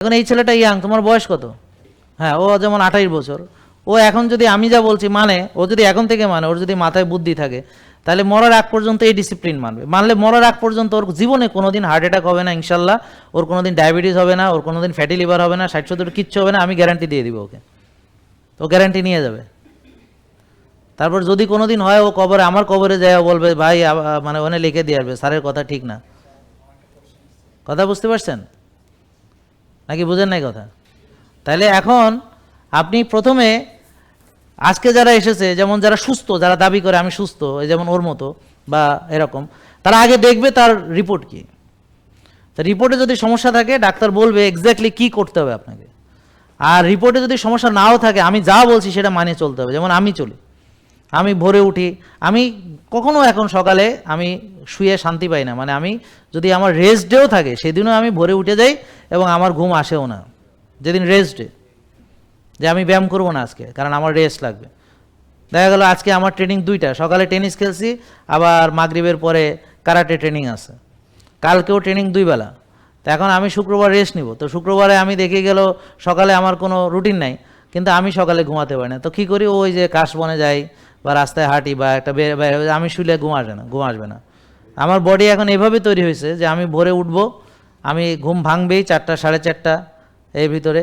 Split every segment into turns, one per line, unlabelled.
এখন এই ছেলেটা ইয়াং, তোমার বয়স কত? হ্যাঁ, ও যেমন 28 বছর, ও এখন যদি আমি যা বলছি মানে, ও যদি এখন থেকে মানে, ওর যদি মাথায় বুদ্ধি থাকে, তাহলে মরার আগ পর্যন্ত এই ডিসিপ্লিন মানলে মরার আগ পর্যন্ত ওর জীবনে কোনোদিন হার্ট অ্যাটাক হবে না ইনশাল্লাহ, ওর কোনোদিন ডায়াবেটিস হবে না, ওর কোনোদিন ফ্যাটি লিভার হবে না, 60-70 কিচ্ছু হবে না, আমি গ্যারান্টি দিয়ে দিব ওকে। ও গ্যারান্টি নিয়ে যাবে। তারপর যদি কোনোদিন হয় ও কবরে, আমার কবরে যায় বলবে ভাই মানে ওখানে লিখে দিয়ে আসবে স্যারের কথা ঠিক না। কথা বুঝতে পারছেন নাকি বুঝেন নাই কথা? তাহলে এখন আপনি প্রথমে আজকে যারা এসেছে, যেমন যারা সুস্থ, যারা দাবি করে আমি সুস্থ, যেমন ওর মতো বা এরকম, তারা আগে দেখবে তার রিপোর্ট কি। তা রিপোর্টে যদি সমস্যা থাকে ডাক্তার বলবে এক্স্যাক্টলি কি করতে হবে আপনাকে। আর রিপোর্টে যদি সমস্যা নাও থাকে, আমি যা বলছি সেটা মানিয়ে চলতে হবে। যেমন আমি চলি, আমি ভোরে উঠি, আমি কখনো এখন সকালে আমি শুয়ে শান্তি পাই না, মানে আমি যদি আমার রেস্ট ডেও থাকে সেদিনও আমি ভোরে উঠে যাই এবং আমার ঘুম আসেও না যেদিন রেস্ট ডে, যে আমি ব্যায়াম করবো না আজকে কারণ আমার রেস্ট লাগবে। দেখা গেল আজকে আমার ট্রেনিং 2টা, সকালে টেনিস খেলছি, আবার মাগরিবের পরে কারাটে ট্রেনিং আছে, কালকেও ট্রেনিং 2 বেলা। তো এখন আমি শুক্রবার রেস্ট নিব, তো শুক্রবারে আমি দেখে গেল সকালে আমার কোনো রুটিন নাই, কিন্তু আমি সকালে ঘুমাতে পারি না। তো কী করি, ওই যে কাশবনে যাই বা রাস্তায় হাঁটি বা একটা আমি শুলে ঘুম আসবে না। আমার বডি এখন এভাবে তৈরি হয়েছে যে আমি ভোরে উঠব, আমি ঘুম ভাঙবেই 4টা 4:30 এর ভিতরে,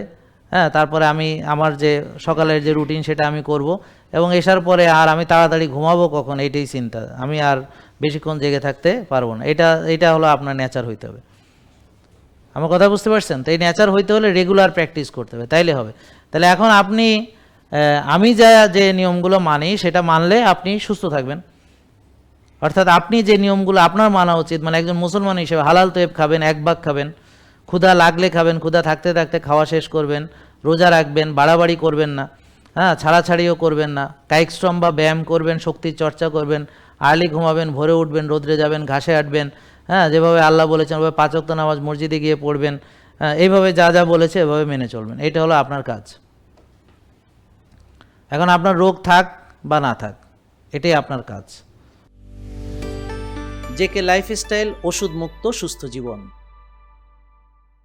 হ্যাঁ, তারপরে আমি আমার যে সকালের যে রুটিন সেটা আমি করব, এবং এসার পরে আর আমি তাড়াতাড়ি ঘুমাবো কখন এইটাই চিন্তা, আমি আর বেশিক্ষণ জেগে থাকতে পারবো না। এটা হলো আপনার নেচার হইতে হবে। আমার কথা বুঝতে পারছেন? তো এই নেচার হইতে হলে রেগুলার প্র্যাকটিস করতে হবে, তাইলে হবে। তাহলে এখন আপনি আমি যে নিয়মগুলো মানি সেটা মানলে আপনি সুস্থ থাকবেন। অর্থাৎ আপনি যে নিয়মগুলো আপনার মানা উচিত, মানে একজন মুসলমান হিসেবে হালাল তৈব খাবেন, 1 ভাগ খাবেন, ক্ষুধা লাগলে খাবেন, ক্ষুধা থাকতে থাকতে খাওয়া শেষ করবেন, রোজা রাখবেন, বাড়াবাড়ি করবেন না, হ্যাঁ, ছাড়াছাড়িও করবেন না, কায়িক শ্রম বা ব্যায়াম করবেন, শক্তির চর্চা করবেন, আর্লি ঘুমাবেন, ভোরে উঠবেন, রোদ্রে যাবেন, ঘাসে হাঁটবেন, হ্যাঁ, যেভাবে আল্লাহ বলেছেন ওভাবে 5 ওয়াক্ত নামাজ মসজিদে গিয়ে পড়বেন, হ্যাঁ, এইভাবে যা যা বলেছে এভাবে মেনে চলবেন। এটা হলো আপনার কাজ। এখন আপনার রোগ থাক বা না থাক, এটাই আপনার কাজ। জেকে লাইফস্টাইল, ওষুধ মুক্ত সুস্থ জীবন।